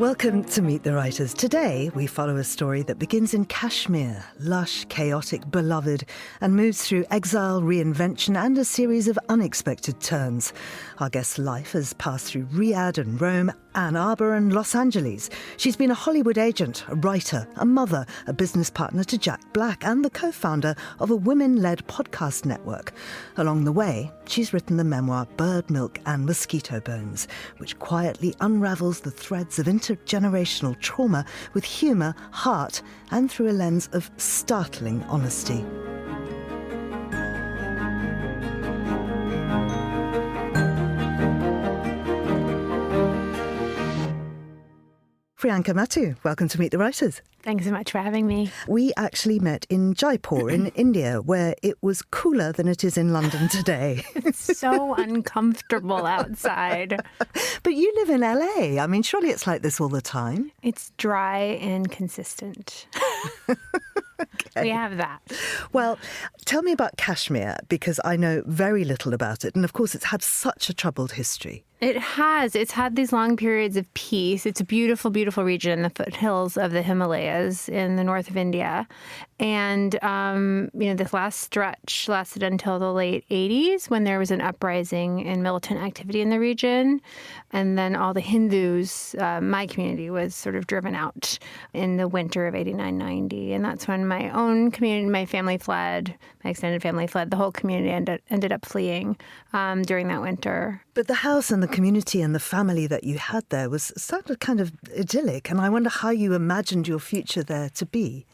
Welcome to Meet the Writers. Today, we follow a story that begins in Kashmir, lush, chaotic, beloved, and moves through exile, reinvention, and a series of unexpected turns. Our guest's life has passed through Riyadh and Rome, Ann Arbor and Los Angeles. She's been a Hollywood agent, a writer, a mother, a business partner to Jack Black, and the co-founder of a women-led podcast network. Along the way, she's written the memoir Bird Milk and Mosquito Bones, which quietly unravels the threads of intergenerational trauma with humour, heart, and through a lens of startling honesty. Priyanka Mattoo, welcome to Meet the Writers. Thanks so much for having me. We actually met in Jaipur in India, where it was cooler than it is in London today. It's so uncomfortable outside. But you live in LA. I mean, surely it's like this all the time. It's dry and consistent. Okay. We have that. Well, tell me about Kashmir, because I know very little about it. And of course, it's had such a troubled history. It has. It's had these long periods of peace. It's a beautiful, beautiful region in the foothills of the Himalayas in the north of India. And, this last stretch lasted until the late 80s when there was an uprising and militant activity in the region. And then all the Hindus, my community, was sort of driven out in the winter of 89-90. And that's when my own community, my family fled, my extended family fled. The whole community ended up fleeing during that winter. But the house and the community and the family that you had there was sounded kind of idyllic, and I wonder how you imagined your future there to be.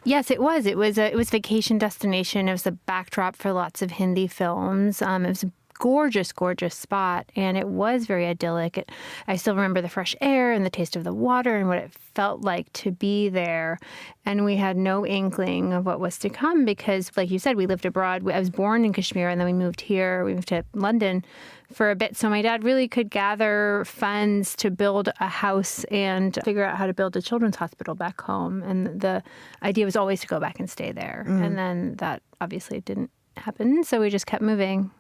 Yes, it was. It was a vacation destination. It was a backdrop for lots of Hindi films. It was a gorgeous, gorgeous spot, and it was very idyllic. I still remember the fresh air and the taste of the water and what it felt like to be there. And we had no inkling of what was to come because, like you said, we lived abroad. I was born in Kashmir, and then we moved here. We moved to London for a bit. So my dad really could gather funds to build a house and figure out how to build a children's hospital back home. And the idea was always to go back and stay there. And then that obviously didn't happen. So we just kept moving.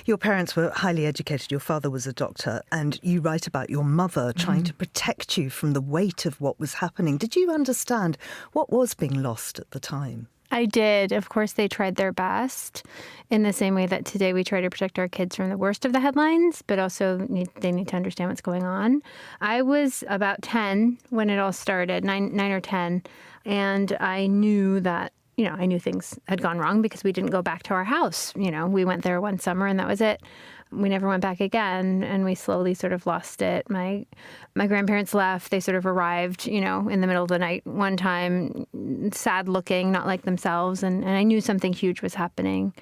Your parents were highly educated. Your father was a doctor, and you write about your mother trying to protect you from the weight of what was happening. Did you understand what was being lost at the time? I did. Of course, they tried their best in the same way that today we try to protect our kids from the worst of the headlines, but also they need to understand what's going on. I was about 10 when it all started, 9 or 10, and I knew that I knew things had gone wrong because we didn't go back to our house. We went there one summer and that was it. We never went back again, and we slowly sort of lost it. My grandparents left. They sort of arrived, in the middle of the night one time, sad looking, not like themselves, and I knew something huge was happening.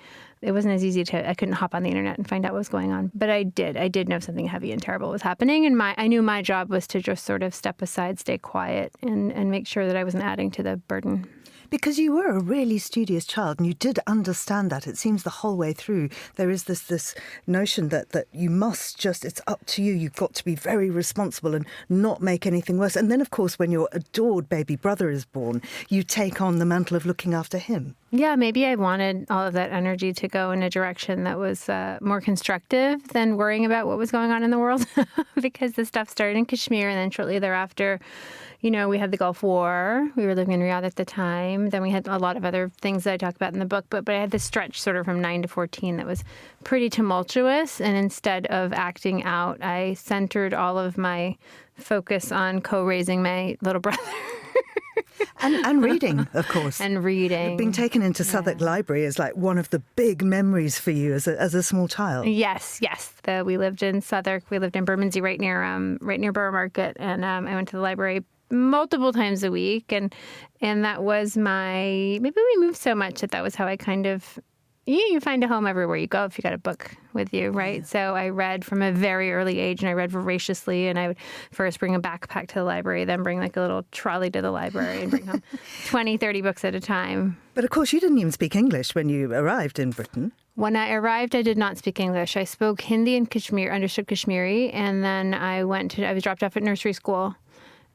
It wasn't as easy I couldn't hop on the internet and find out what was going on. But I did know something heavy and terrible was happening, and I knew my job was to just sort of step aside, stay quiet, and make sure that I wasn't adding to the burden. Because you were a really studious child and you did understand that. It seems the whole way through there is this notion that you must just, it's up to you. You've got to be very responsible and not make anything worse. And then, of course, when your adored baby brother is born, you take on the mantle of looking after him. Yeah, maybe I wanted all of that energy to go in a direction that was more constructive than worrying about what was going on in the world because the stuff started in Kashmir, and then shortly thereafter, we had the Gulf War. We were living in Riyadh at the time. Then we had a lot of other things that I talk about in the book. But I had this stretch sort of from 9 to 14 that was pretty tumultuous. And instead of acting out, I centered all of my focus on co-raising my little brother. And reading, of course. And reading. Being taken into Southwark Library is like one of the big memories for you as a small child. Yes. We lived in Southwark. We lived in Bermondsey, right near Borough Market. And I went to the library multiple times a week. And that was maybe we moved so much that was how I kind of, you find a home everywhere you go if you got a book with you, right? Yeah. So I read from a very early age, and I read voraciously, and I would first bring a backpack to the library, then bring like a little trolley to the library and bring home 20, 30 books at a time. But of course, you didn't even speak English when you arrived in Britain. When I arrived, I did not speak English. I spoke Hindi and understood Kashmiri, and then I was dropped off at nursery school,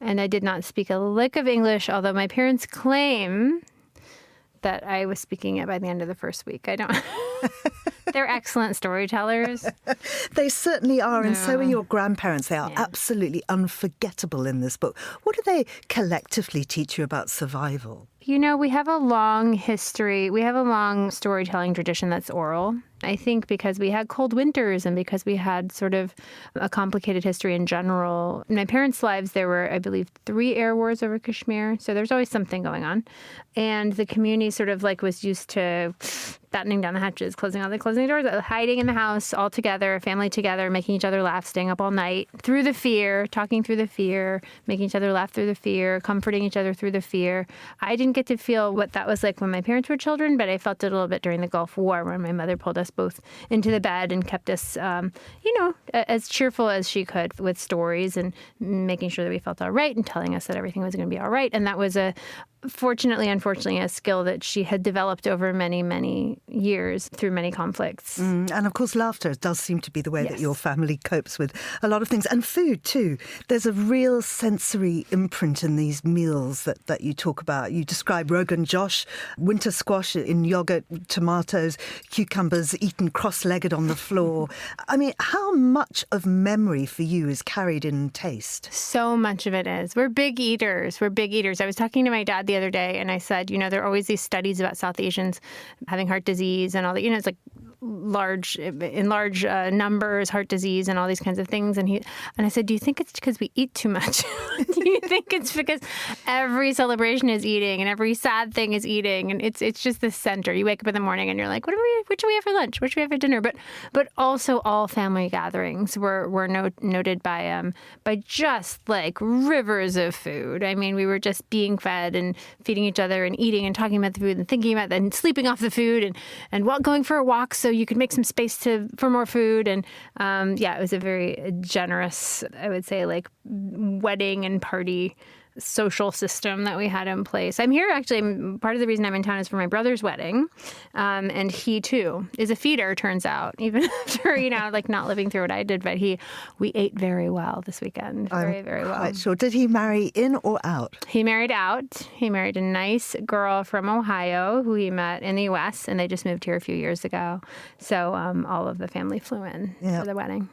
and I did not speak a lick of English, although my parents claim that I was speaking it by the end of the first week. I don't. They're excellent storytellers. They certainly are, and so are your grandparents. They are absolutely unforgettable in this book. What do they collectively teach you about survival? You know, we have a long history. We have a long storytelling tradition that's oral. I think because we had cold winters and because we had sort of a complicated history in general. In my parents' lives, there were, I believe, 3 air wars over Kashmir. So there's always something going on. And the community sort of like was used to battening down the hatches, closing the doors, hiding in the house all together, family together, making each other laugh, staying up all night through the fear, talking through the fear, making each other laugh through the fear, comforting each other through the fear. I didn't get to feel what that was like when my parents were children, but I felt it a little bit during the Gulf War when my mother pulled us both into the bed and kept us, as cheerful as she could with stories and making sure that we felt all right and telling us that everything was going to be all right. And that was unfortunately, a skill that she had developed over many, many years through many conflicts. And of course, laughter does seem to be the way that your family copes with a lot of things. And food, too. There's a real sensory imprint in these meals that you talk about. You describe Rogan Josh, winter squash in yogurt, tomatoes, cucumbers eaten cross-legged on the floor. I mean, how much of memory for you is carried in taste? So much of it is. We're big eaters. I was talking to my dad the other day and I said, there are always these studies about South Asians having heart disease and all that, it's like large numbers, heart disease and all these kinds of things. And I said, do you think it's because we eat too much? Do you think it's because every celebration is eating and every sad thing is eating? And it's just the center. You wake up in the morning and you're like, what should we have for lunch? What should we have for dinner? But also all family gatherings were noted by just like rivers of food. I mean, we were just being fed and feeding each other and eating and talking about the food and thinking about and sleeping off the food and going for a walk so you could make some space for more food. And it was a very generous, I would say, like wedding and party social system that we had in place. I'm here actually. Part of the reason I'm in town is for my brother's wedding. And he too is a feeder, turns out, even after, like not living through what I did. But we ate very well this weekend. Very, very well. Quite sure. Did he marry in or out? He married out. He married a nice girl from Ohio who he met in the U.S. and they just moved here a few years ago. So all of the family flew in for the wedding.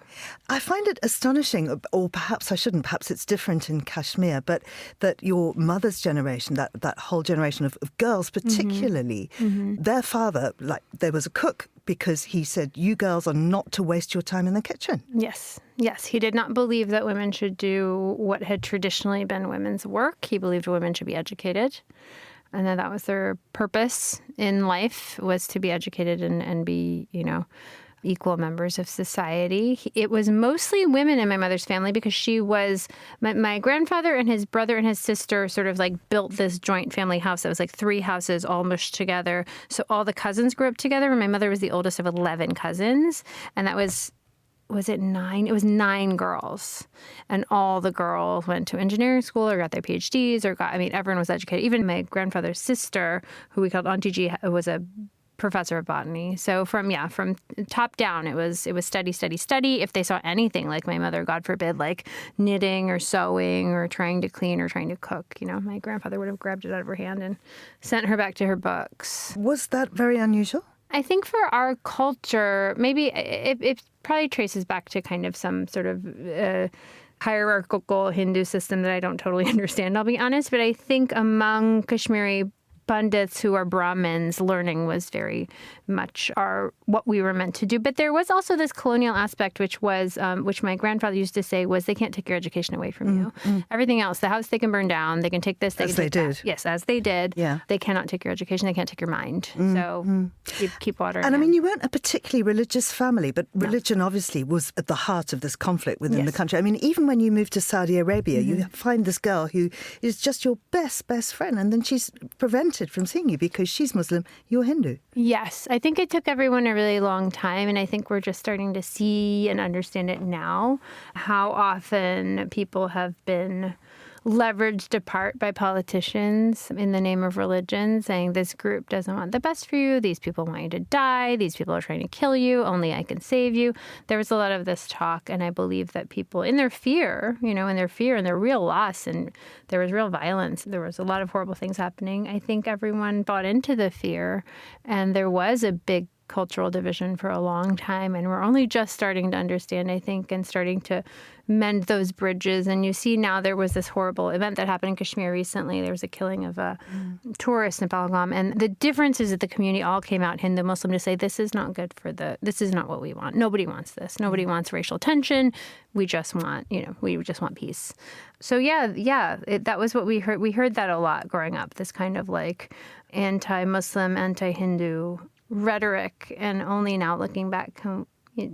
I find it astonishing, or perhaps I shouldn't, perhaps it's different in Kashmir, but that your mother's generation, that whole generation of girls particularly, their father, like there was a cook because he said, you girls are not to waste your time in the kitchen. Yes. He did not believe that women should do what had traditionally been women's work. He believed women should be educated. And that was their purpose in life, was to be educated and be, equal members of society. It was mostly women in my mother's family because she was, my grandfather and his brother and his sister sort of like built this joint family house that was like 3 houses all mushed together. So all the cousins grew up together. And my mother was the oldest of 11 cousins. And that was it 9? It was 9 girls. And all the girls went to engineering school or got their PhDs everyone was educated. Even my grandfather's sister, who we called Auntie G, was a professor of botany. So from top down, it was study, study, study. If they saw anything like my mother, God forbid, like knitting or sewing or trying to clean or trying to cook, my grandfather would have grabbed it out of her hand and sent her back to her books. Was that very unusual? I think for our culture, maybe it probably traces back to kind of some sort of hierarchical Hindu system that I don't totally understand, I'll be honest. But I think among Kashmiri Pandits who are Brahmins, learning was very much what we were meant to do. But there was also this colonial aspect, which my grandfather used to say was, they can't take your education away from you. Everything else, the house they can burn down, they can take this, they can take that. Yes, as they did. Yeah. They cannot take your education, they can't take your mind. So keep watering. And I mean, you weren't a particularly religious family, but religion obviously was at the heart of this conflict within the country. I mean, even when you moved to Saudi Arabia, you find this girl who is just your best friend, and then she's prevented from seeing you because she's Muslim, you're Hindu. Yes, I think it took everyone a really long time, and I think we're just starting to see and understand it now, how often people have been leveraged apart by politicians in the name of religion, saying this group doesn't want the best for you, these people want you to die, these people are trying to kill you, only I can save you. There was a lot of this talk, and I believe that people, in their fear and their real loss, and there was real violence, there was a lot of horrible things happening, I think everyone bought into the fear, and there was a big cultural division for a long time, and we're only just starting to understand, I think, and starting to mend those bridges. And you see now there was this horrible event that happened in Kashmir recently. There was a killing of a tourist in Pahalgam. And the difference is that the community all came out, Hindu, Muslim, to say, this is not good this is not what we want. Nobody wants this. Nobody wants racial tension. We just want, we just want peace. So that was what we heard. We heard that a lot growing up, this kind of like anti-Muslim, anti-Hindu rhetoric. And only now looking back,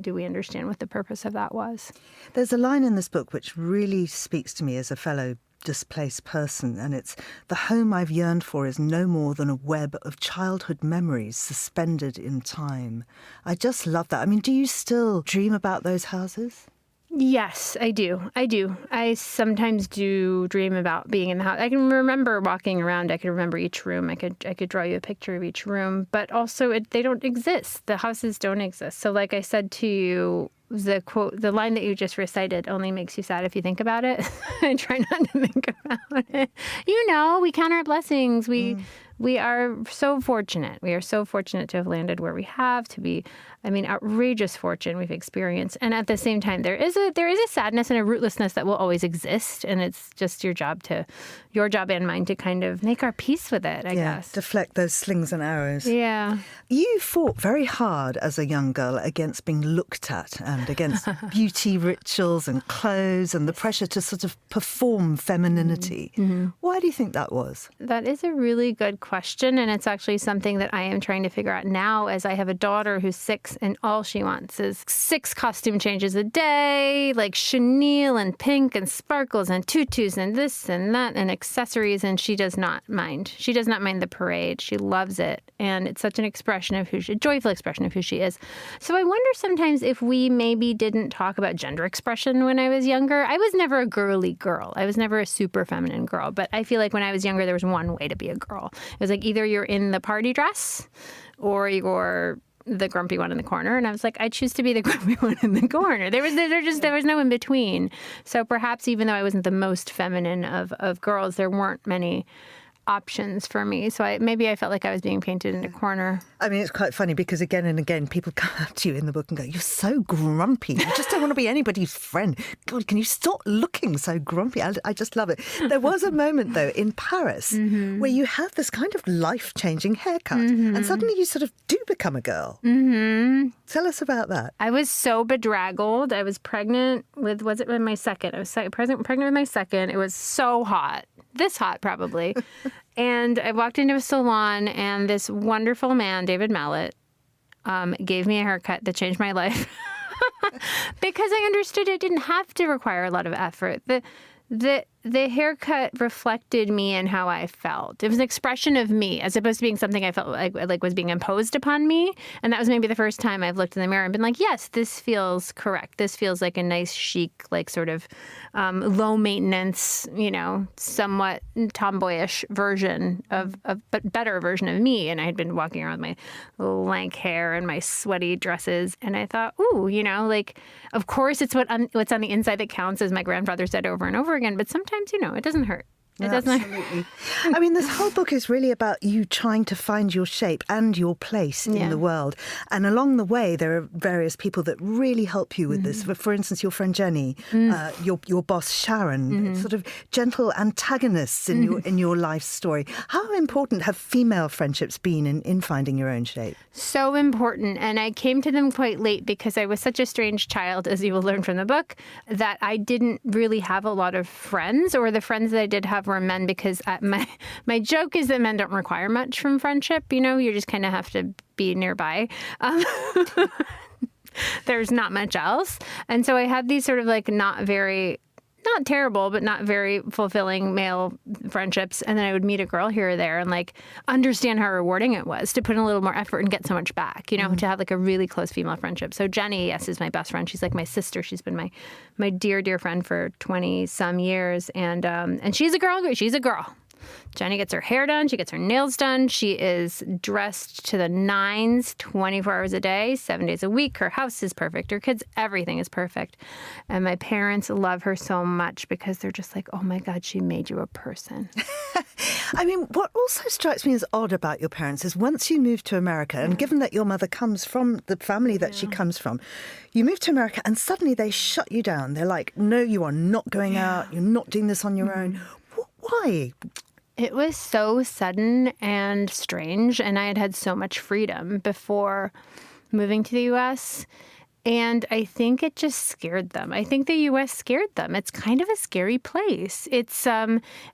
do we understand what the purpose of that was? There's a line in this book which really speaks to me as a fellow displaced person, and it's, "The home I've yearned for is no more than a web of childhood memories suspended in time." I just love that. I mean, do you still dream about those houses? Yes, I do. I sometimes do dream about being in the house. I can remember walking around. I can remember each room. I could draw you a picture of each room. But also, they don't exist. The houses don't exist. So like I said to you, the quote, the line that you just recited only makes you sad if you think about it. I try not to think about it. We count our blessings. We are so fortunate. We are so fortunate to have landed where we have, to be, outrageous fortune we've experienced. And at the same time, there is a sadness and a rootlessness that will always exist. And it's just your job and mine to kind of make our peace with it, I guess. Deflect those slings and arrows. Yeah. You fought very hard as a young girl against being looked at and against beauty rituals and clothes and the pressure to sort of perform femininity. Mm-hmm. Why do you think that was? That is a really good question, and it's actually something that I am trying to figure out now as I have a daughter who's 6 and all she wants is 6 costume changes a day, like chenille and pink and sparkles and tutus and this and that and accessories, and she does not mind. She does not mind the parade. She loves it, and it's such an expression of a joyful expression of who she is. So I wonder sometimes if we maybe didn't talk about gender expression when I was younger. I was never a girly girl. I was never a super feminine girl, but I feel like when I was younger, there was one way to be a girl. It was like either you're in the party dress or you're the grumpy one in the corner. And I was like, I choose to be the grumpy one in the corner. There was no in between. So perhaps even though I wasn't the most feminine of girls, there weren't many options for me. So maybe I felt like I was being painted in a corner. I mean, it's quite funny because again and again, people come up to you in the book and go, "You're so grumpy. You just don't want to be anybody's friend. God, can you stop looking so grumpy?" I just love it. There was a moment, though, in Paris where you have this kind of life-changing haircut and suddenly you sort of do become a girl. Mm-hmm. Tell us about that. I was so bedraggled. I was pregnant with my second? I was pregnant with my second. It was so hot. This hot, probably. And I walked into a salon, and this wonderful man, David Mallet, gave me a haircut that changed my life because I understood it didn't have to require a lot of effort. The haircut reflected me and how I felt. It was an expression of me as opposed to being something I felt like was being imposed upon me. And that was maybe the first time I've looked in the mirror and been like, yes, this feels correct. This feels like a nice, chic, like sort of low maintenance, somewhat tomboyish version but better version of me. And I had been walking around with my lank hair and my sweaty dresses. And I thought, ooh, of course it's what's on the inside that counts, as my grandfather said over and over again. But sometimes, it doesn't hurt. It doesn't. Absolutely. I mean, this whole book is really about you trying to find your shape and your place in the world. And along the way, there are various people that really help you with this. For instance, your friend Jenny, your boss Sharon, sort of gentle antagonists in your life story. How important have female friendships been in finding your own shape? So important. And I came to them quite late because I was such a strange child, as you will learn from the book, that I didn't really have a lot of friends, or the friends that I did have were men, because my joke is that men don't require much from friendship. You just kind of have to be nearby. There's not much else. And so I had these sort of like not terrible, but not very fulfilling male friendships. And then I would meet a girl here or there and like understand how rewarding it was to put in a little more effort and get so much back, to have like a really close female friendship. So Jenny, yes, is my best friend. She's like my sister. She's been my dear, dear friend for 20 some years. And she's a girl. She's a girl. Jenny gets her hair done. She gets her nails done. She is dressed to the nines, 24 hours a day, 7 days a week. Her house is perfect. Her kids, everything is perfect. And my parents love her so much because they're just like, oh my God, she made you a person. I mean, what also strikes me as odd about your parents is once you moved to America, and given that your mother comes from the family that she comes from, you moved to America and suddenly they shut you down. They're like, no, you are not going out. You're not doing this on your own. Why? It was so sudden and strange, and I had had so much freedom before moving to the U.S., and I think it just scared them. I think the U.S. scared them. It's kind of a scary place. It's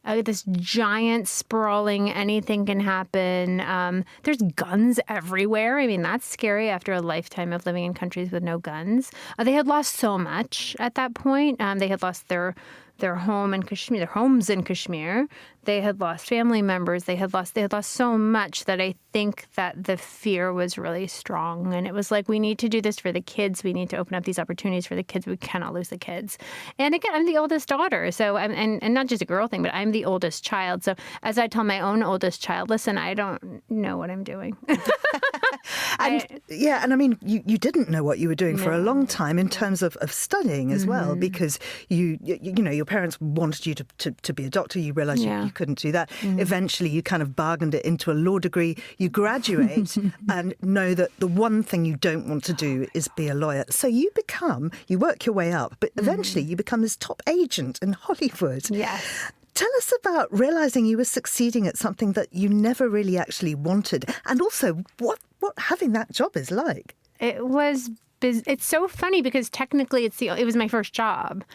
this giant, sprawling, anything can happen. There's guns everywhere. I mean, that's scary after a lifetime of living in countries with no guns. They had lost so much at that point. They had lost their home in Kashmir, their homes in Kashmir. They had lost family members. They had lost so much that I think that the fear was really strong. And it was like, we need to do this for the kids. We need to open up these opportunities for the kids. We cannot lose the kids. And again, I'm the oldest daughter. So, and not just a girl thing, but I'm the oldest child. So as I tell my own oldest child, listen, I don't know what I'm doing. And I mean, you didn't know what you were doing for a long time in terms of studying as well, because you know, your parents wanted you to be a doctor. You realised you couldn't do that. Eventually, you kind of bargained it into a law degree. You graduate and know that the one thing you don't want to do is be a lawyer. So you work your way up, but eventually you become this top agent in Hollywood. Yes. Tell us about realising you were succeeding at something that you never really actually wanted, and also what having that job is like. It was. It's so funny because technically it was my first job.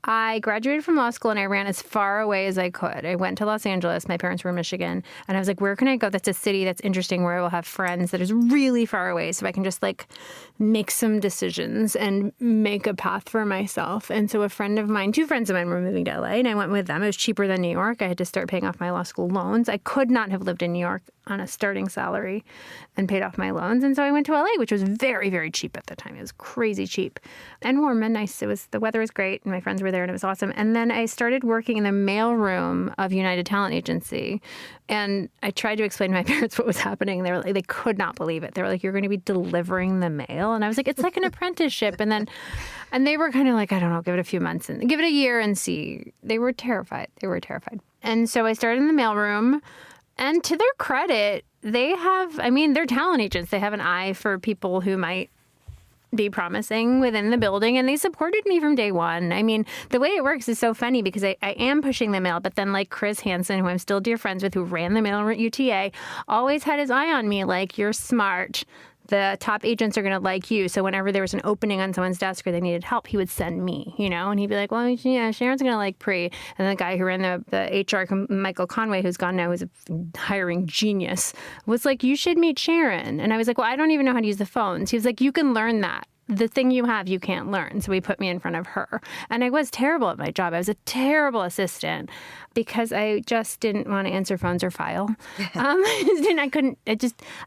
I graduated from law school and I ran as far away as I could. I went to Los Angeles. My parents were in Michigan. And I was like, where can I go that's a city that's interesting, where I will have friends, that is really far away, so I can just like make some decisions and make a path for myself. And so two friends of mine were moving to LA and I went with them. It was cheaper than New York. I had to start paying off my law school loans. I could not have lived in New York on a starting salary and paid off my loans. And so I went to LA, which was very, very cheap at the time. It was crazy cheap and warm and nice. The weather was great and my friends were there and it was awesome. And then I started working in the mailroom of United Talent Agency. And I tried to explain to my parents what was happening. They could not believe it. They were like, you're going to be delivering the mail? And I was like, it's like an apprenticeship. And they were kind of like, I don't know, give it a few months and give it a year and see. They were terrified. And so I started in the mailroom. And to their credit, they're talent agents. They have an eye for people who might be promising within the building, and they supported me from day one. I mean, the way it works is so funny because I am pushing the mail, but then like Chris Hansen, who I'm still dear friends with, who ran the mail at UTA, always had his eye on me, like, you're smart. The top agents are going to like you. So whenever there was an opening on someone's desk or they needed help, he would send me, and he'd be like, well, yeah, Sharon's going to like Pri. And the guy who ran the HR, Michael Conway, who's gone now, who's a hiring genius, was like, you should meet Sharon. And I was like, well, I don't even know how to use the phones. He was like, you can learn that. The thing you have, you can't learn. So he put me in front of her. And I was terrible at my job. I was a terrible assistant because I just didn't want to answer phones or file. I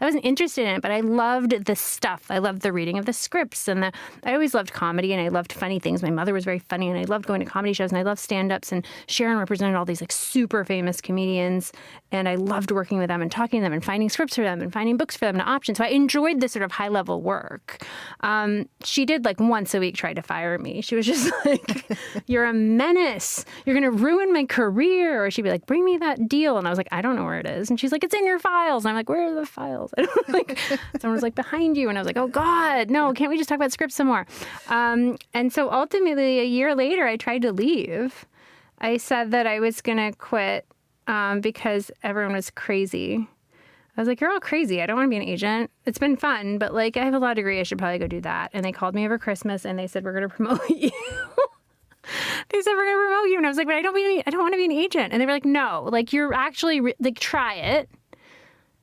wasn't interested in it, but I loved the stuff. I loved the reading of the scripts I always loved comedy and I loved funny things. My mother was very funny and I loved going to comedy shows and I loved stand-ups, and Sharon represented all these like super famous comedians, and I loved working with them and talking to them and finding scripts for them and finding books for them and options. So I enjoyed this sort of high-level work. She did like once a week try to fire me. She was just like, you're a menace. You're going to ruin my career. Or she'd be like, bring me that deal. And I was like, I don't know where it is. And she's like, it's in your files. And I'm like, where are the files? Someone was like, behind you. And I was like, oh God, no, can't we just talk about scripts some more? And so ultimately a year later, I tried to leave. I said that I was going to quit because everyone was crazy. I was like, you're all crazy. I don't want to be an agent. It's been fun, but like I have a law degree. I should probably go do that. And they called me over Christmas and they said, we're going to promote you. They said, we're going to promote you. And I was like, but I don't want to be an agent. And they were like, no, like you're actually, like try it.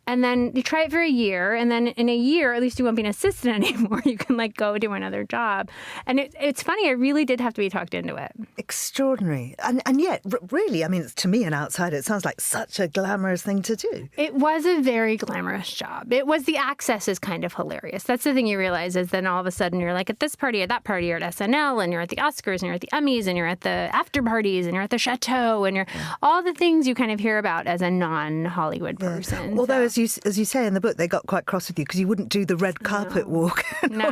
And then you try it for a year, and then in a year, at least you won't be an assistant anymore. You can like go do another job. And it's funny, I really did have to be talked into it. Extraordinary. And yet, really, I mean, to me, an outsider, it sounds like such a glamorous thing to do. It was a very glamorous job. It was, the access is kind of hilarious. That's the thing you realize, is then all of a sudden you're like at this party or that party, you're at SNL, and you're at the Oscars, and you're at the Emmys, and you're at the after parties, and you're at the Chateau, and you're all the things you kind of hear about as a non-Hollywood person. Although, as you say in the book, they got quite cross with you because you wouldn't do the red carpet walk. No,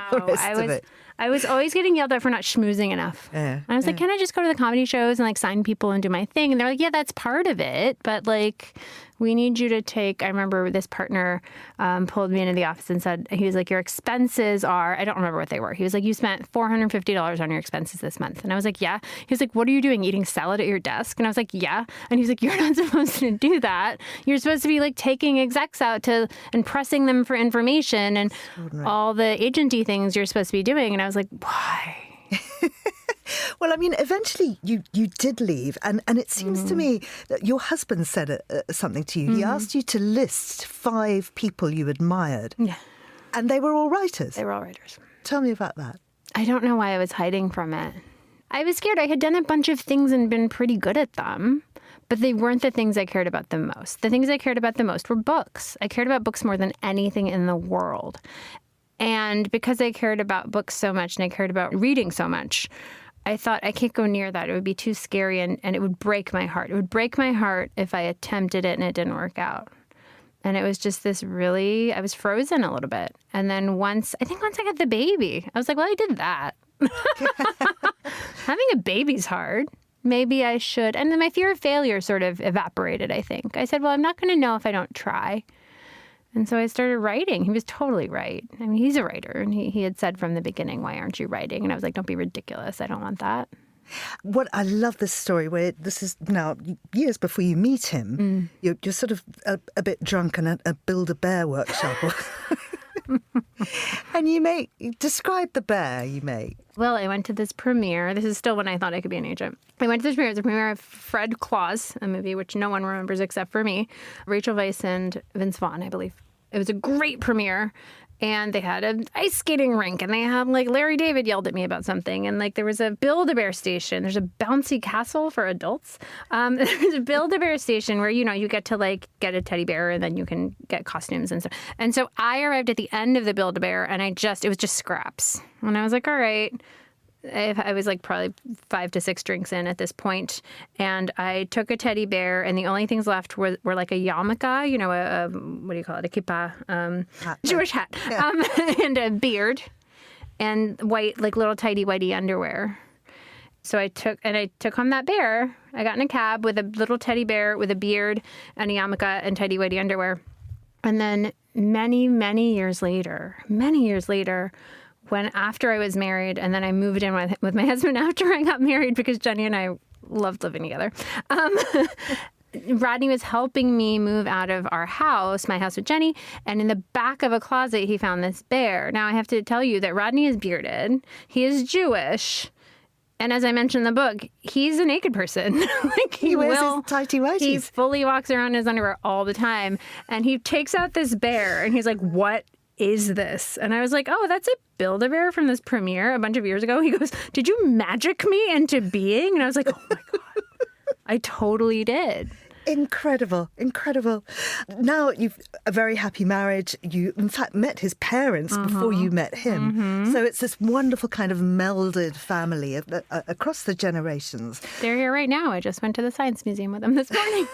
I was always getting yelled at for not schmoozing enough. Yeah, I was like, can I just go to the comedy shows and like sign people and do my thing? And they're like, yeah, that's part of it, but like, we need you to take, I remember this partner pulled me into the office and said, he was like, your expenses are, I don't remember what they were. He was like, you spent $450 on your expenses this month. And I was like, yeah. He was like, what are you doing? Eating salad at your desk? And I was like, yeah. And he was like, you're not supposed to do that. You're supposed to be like taking execs out and pressing them for information and all the agency things you're supposed to be doing. And I was like, why? Well, I mean, eventually you did leave, and it seems to me that your husband said something to you. He asked you to list 5 people you admired. Yeah. And they were all writers. They were all writers. Tell me about that. I don't know why I was hiding from it. I was scared. I had done a bunch of things and been pretty good at them, but they weren't the things I cared about the most. The things I cared about the most were books. I cared about books more than anything in the world. And because I cared about books so much and I cared about reading so much, I thought, I can't go near that. It would be too scary and it would break my heart. It would break my heart if I attempted it and it didn't work out. And it was just this I was frozen a little bit. And then once I got the baby, I was like, well, I did that. Having a baby's hard. Maybe I should. And then my fear of failure sort of evaporated, I think. I said, well, I'm not going to know if I don't try. And so I started writing. He was totally right. I mean, he's a writer. And he had said from the beginning, why aren't you writing? And I was like, don't be ridiculous. I don't want that. What I love this story where this is now years before you meet him. You're sort of a bit drunk and a Build-A-Bear workshop. And you describe the bear you make. Well, I went to this premiere. This is still when I thought I could be an agent. I went to this premiere. It was a premiere of Fred Claus, a movie which no one remembers except for me, Rachel Weisz and Vince Vaughn, I believe. It was a great premiere. And they had an ice skating rink, and they had, like, Larry David yelled at me about something. And, like, there was a Build-A-Bear station. There's a bouncy castle for adults. There's a Build-A-Bear station where, you get to, like, get a teddy bear, and then you can get costumes and stuff. And so I arrived at the end of the Build-A-Bear, and it was just scraps. And I was like, all right. I was like probably 5 to 6 drinks in at this point, and I took a teddy bear, and the only things left were like a yarmulke, a what do you call it, a kippah, Jewish hat, yeah. And a beard, and white, like little tidy whitey underwear. So I took home that bear. I got in a cab with a little teddy bear with a beard and a yarmulke and tidy whitey underwear, and then many, many years later, when after I was married, and then I moved in with my husband after I got married because Jenny and I loved living together. Rodney was helping me move out of our house, my house with Jenny, and in the back of a closet, he found this bear. Now, I have to tell you that Rodney is bearded. He is Jewish. And as I mentioned in the book, he's a naked person. Like he wears his tighty whities. He fully walks around in his underwear all the time. And he takes out this bear, and he's like, what is this? And I was like, oh, that's a Build-A-Bear from this premiere a bunch of years ago. He goes, did you magic me into being? And I was like, oh my God, I totally did. Incredible, incredible. Now you've a very happy marriage. You, in fact, met his parents before you met him. So it's this wonderful kind of melded family across the generations. They're here right now. I just went to the Science Museum with them this morning.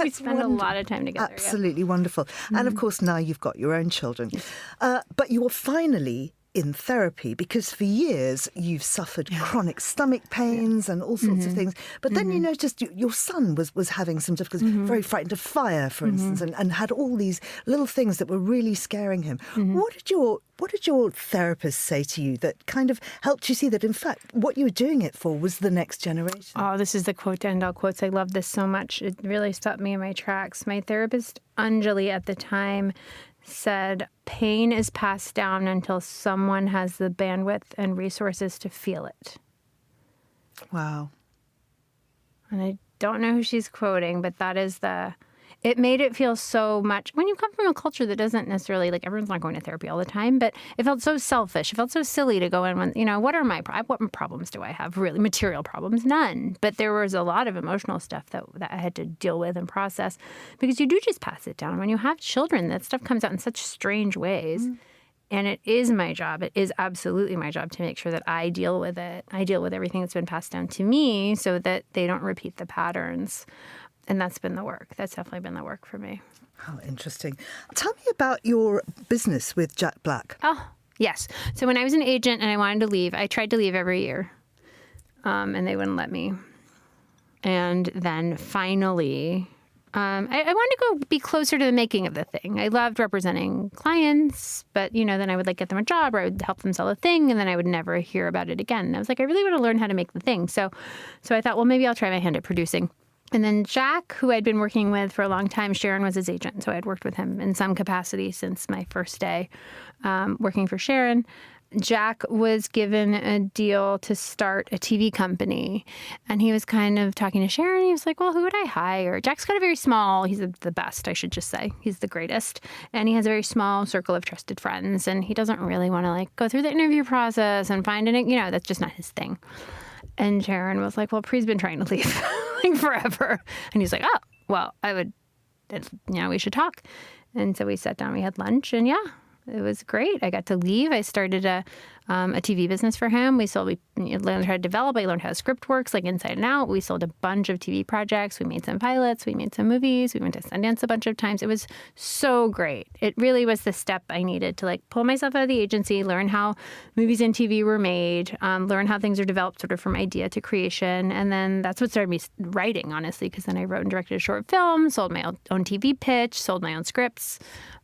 We spend a lot of time together. Absolutely wonderful. And of course, now you've got your own children. But you're finally in therapy because for years you've suffered chronic stomach pains and all sorts of things. But then you noticed your son was having some difficulties, very frightened of fire, for instance, and had all these little things that were really scaring him. What did your therapist say to you that kind of helped you see that, in fact, what you were doing it for was the next generation? Oh, this is the quote to end all quotes. I love this so much. It really stopped me in my tracks. My therapist, Anjali, at the time said, pain is passed down until someone has the bandwidth and resources to feel it. Wow. And I don't know who she's quoting, but that is it made it feel so much, when you come from a culture that doesn't necessarily, like, everyone's not going to therapy all the time, but it felt so selfish. It felt so silly to go in when, what problems do I have? Really, material problems? None. But there was a lot of emotional stuff that I had to deal with and process, because you do just pass it down. When you have children, that stuff comes out in such strange ways. And it is my job. It is absolutely my job to make sure that I deal with it. I deal with everything that's been passed down to me so that they don't repeat the patterns. And that's been the work. That's definitely been the work for me. How interesting. Tell me about your business with Jack Black. Oh, yes. So when I was an agent and I wanted to leave, I tried to leave every year. And they wouldn't let me. And then finally, I wanted to go be closer to the making of the thing. I loved representing clients, but, then I would get them a job, or I would help them sell a thing, and then I would never hear about it again. And I was like, I really want to learn how to make the thing. So I thought, well, maybe I'll try my hand at producing. And then Jack, who I'd been working with for a long time, Sharon was his agent. So I'd worked with him in some capacity since my first day working for Sharon. Jack was given a deal to start a TV company. And he was kind of talking to Sharon. He was like, well, who would I hire? Jack's got a very small, he's the best, I should just say. He's the greatest. And he has a very small circle of trusted friends. And he doesn't really want to go through the interview process and find it. That's just not his thing. And Sharon was like, well, Pri's been trying to leave forever. And he's like, oh, well, we should talk. And so we sat down, we had lunch, and it was great. I got to leave. I started a TV business for him. We learned how to develop. I learned how script works, inside and out. We sold a bunch of TV projects. We made some pilots. We made some movies. We went to Sundance a bunch of times. It was so great. It really was the step I needed to pull myself out of the agency, learn how movies and TV were made, learn how things are developed sort of from idea to creation. And then that's what started me writing, honestly, because then I wrote and directed a short film, sold my own TV pitch, sold my own scripts.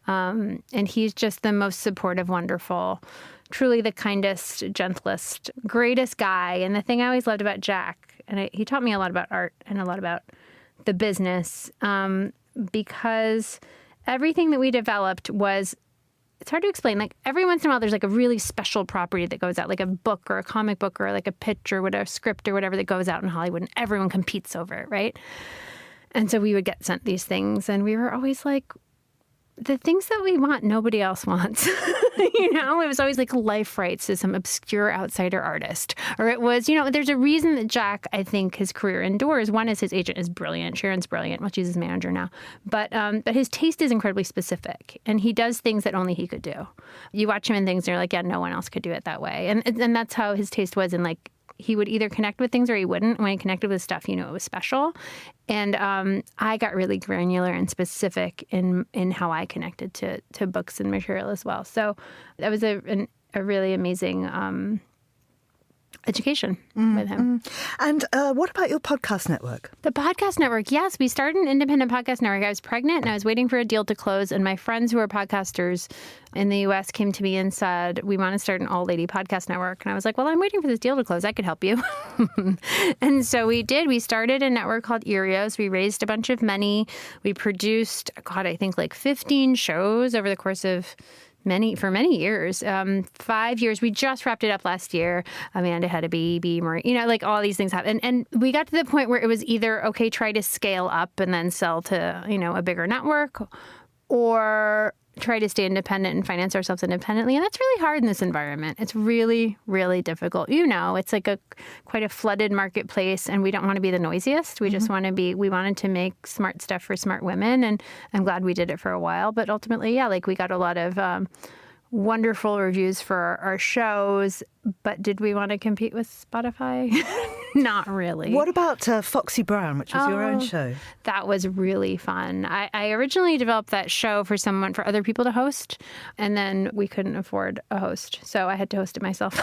And he's just the most supportive, wonderful, truly the kindest, gentlest, greatest guy. And the thing I always loved about Jack, and he taught me a lot about art and a lot about the business, because everything that we developed was, it's hard to explain. Every once in a while, there's a really special property that goes out, like a book or a comic book or a pitch or whatever, script or whatever that goes out in Hollywood, and everyone competes over it, right? And so we would get sent these things, and we were always like, the things that we want, nobody else wants. It was always life rights to some obscure outsider artist. Or it was, there's a reason that Jack, I think, his career endures. One is his agent is brilliant. Sharon's brilliant. Well, she's his manager now. But his taste is incredibly specific. And he does things that only he could do. You watch him in things and you're like, yeah, no one else could do it that way. And that's how his taste was in he would either connect with things or he wouldn't. When he connected with stuff, it was special. And I got really granular and specific in how I connected to books and material as well. So that was a really amazing education with him. And what about your podcast network? The podcast network, yes. We started an independent podcast network. I was pregnant and I was waiting for a deal to close. And my friends who are podcasters in the U.S. came to me and said, we want to start an all-lady podcast network. And I was like, well, I'm waiting for this deal to close. I could help you. And so we did. We started a network called Erios. We raised a bunch of money. We produced, I think 15 shows over the course of many years, 5 years. We just wrapped it up last year. Amanda had a baby, all these things happened. And we got to the point where it was either, okay, try to scale up and then sell to, a bigger network, or try to stay independent and finance ourselves independently. And that's really hard in this environment. It's really, really difficult. It's quite a flooded marketplace, and we don't want to be the noisiest. We just want to we wanted to make smart stuff for smart women, and I'm glad we did it for a while. But ultimately, we got a lot of wonderful reviews for our shows. But did we want to compete with Spotify? Not really. What about Foxy Brown, which was your own show? That was really fun. I originally developed that show for other people to host, and then we couldn't afford a host, so I had to host it myself.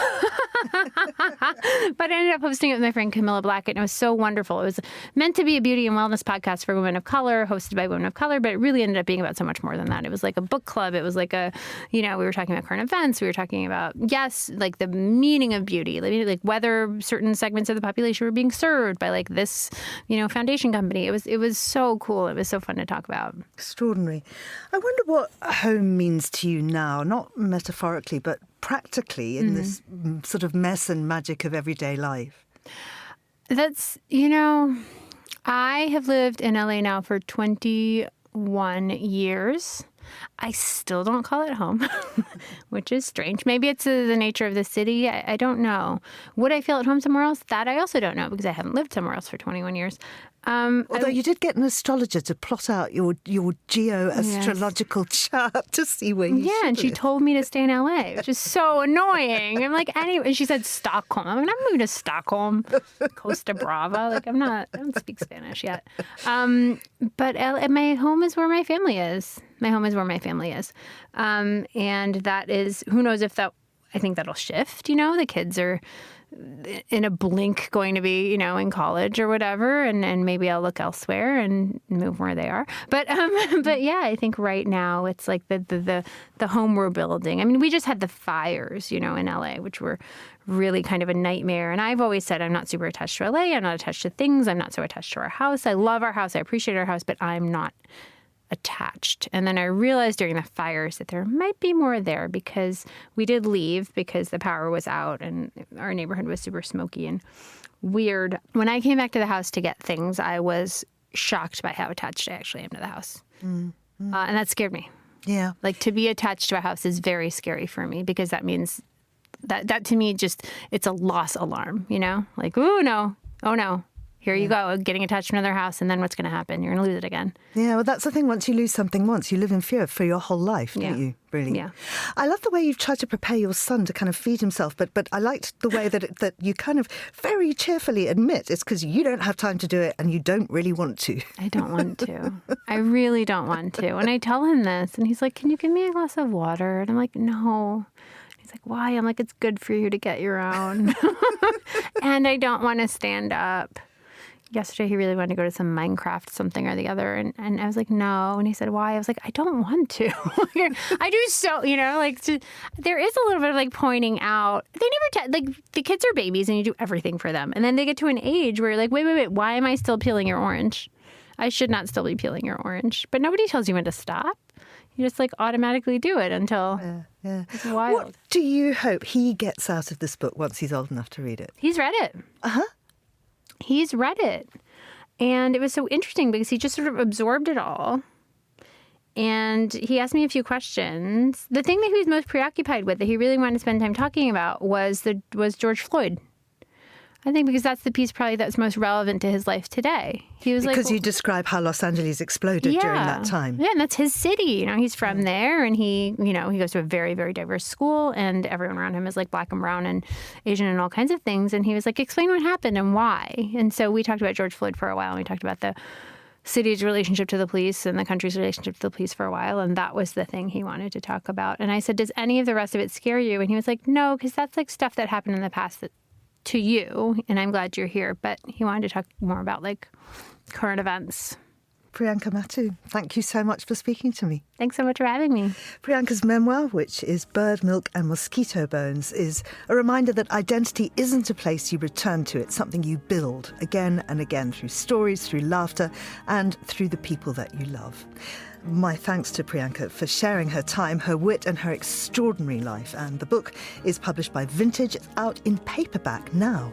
But I ended up hosting it with my friend Camilla Blackett, and it was so wonderful. It was meant to be a beauty and wellness podcast for women of color, hosted by women of color, but it really ended up being about so much more than that. It was like a book club. It was we were talking about current events. We were talking about, the meaning of beauty, whether certain segments of the population were being served by this, foundation company. It was so cool. It was so fun to talk about. Extraordinary. I wonder what home means to you now, not metaphorically, but practically in this sort of mess and magic of everyday life. That's, I have lived in LA now for 21 years. I still don't call it home, which is strange. Maybe it's the nature of the city. I don't know. Would I feel at home somewhere else? That I also don't know because I haven't lived somewhere else for 21 years. Although you did get an astrologer to plot out your geo-astrological chart to see where you should and she live. told me to stay in LA, which is so annoying. I'm like, anyway, and she said Stockholm. I'm not moving to Stockholm, Costa Brava. Like, I don't speak Spanish yet. But my home is where my family is. My home is where my family is. And that is, who knows if that, I think that'll shift, the kids are in a blink going to be, in college or whatever, and maybe I'll look elsewhere and move where they are. But yeah, I think right now it's like the home we're building. I mean, we just had the fires, in LA, which were really kind of a nightmare. And I've always said I'm not super attached to LA. I'm not attached to things. I'm not so attached to our house. I love our house. I appreciate our house, but I'm not attached. And then I realized during the fires that there might be more there because we did leave because the power was out and our neighborhood was super smoky and weird. When I came back to the house to get things, I was shocked by how attached I actually am to the house. And that scared me. Yeah. Like, to be attached to a house is very scary for me because that means that to me just, it's a loss alarm, Like, ooh, no, oh no. Here you go, getting attached to another house, and then what's going to happen? You're going to lose it again. Yeah, well, that's the thing. Once you lose something once, you live in fear for your whole life, don't you? Really? Yeah. I love the way you've tried to prepare your son to kind of feed himself, but I liked the way that you kind of very cheerfully admit it's because you don't have time to do it and you don't really want to. I don't want to. I really don't want to. And I tell him this, and he's like, can you give me a glass of water? And I'm like, no. He's like, why? I'm like, it's good for you to get your own. And I don't want to stand up. Yesterday, he really wanted to go to some Minecraft something or the other. And I was like, no. And he said, why? I was like, I don't want to. I do so, there is a little bit of like pointing out. They never, like, the kids are babies and you do everything for them. And then they get to an age where you're like, wait, why am I still peeling your orange? I should not still be peeling your orange. But nobody tells you when to stop. You just like automatically do it until it's wild. What do you hope he gets out of this book once he's old enough to read it? He's read it. Uh-huh. He's read it. And it was so interesting because he just sort of absorbed it all. And he asked me a few questions. The thing that he was most preoccupied with, that he really wanted to spend time talking about, was George Floyd. I think because that's the piece probably that's most relevant to his life today. He was because you describe how Los Angeles exploded during that time. Yeah, and that's his city. He's from there, and he goes to a very, very diverse school, and everyone around him is like black and brown and Asian and all kinds of things. And he was like, explain what happened and why. And so we talked about George Floyd for a while, and we talked about the city's relationship to the police and the country's relationship to the police for a while, and that was the thing he wanted to talk about. And I said, does any of the rest of it scare you? And he was like, no, because that's like stuff that happened in the past to you, and I'm glad you're here. But he wanted to talk more about like current events. Priyanka Mattoo, thank you so much for speaking to me. Thanks so much for having me. Priyanka's memoir, which is Bird, Milk and Mosquito Bones, is a reminder that identity isn't a place you return to. It's something you build again and again through stories, through laughter, and through the people that you love. My thanks to Priyanka for sharing her time, her wit and her extraordinary life. And the book is published by Vintage. It's out in paperback now.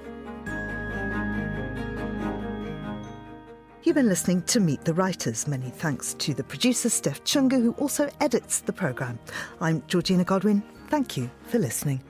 You've been listening to Meet the Writers. Many thanks to the producer, Steph Chunga, who also edits the programme. I'm Georgina Godwin. Thank you for listening.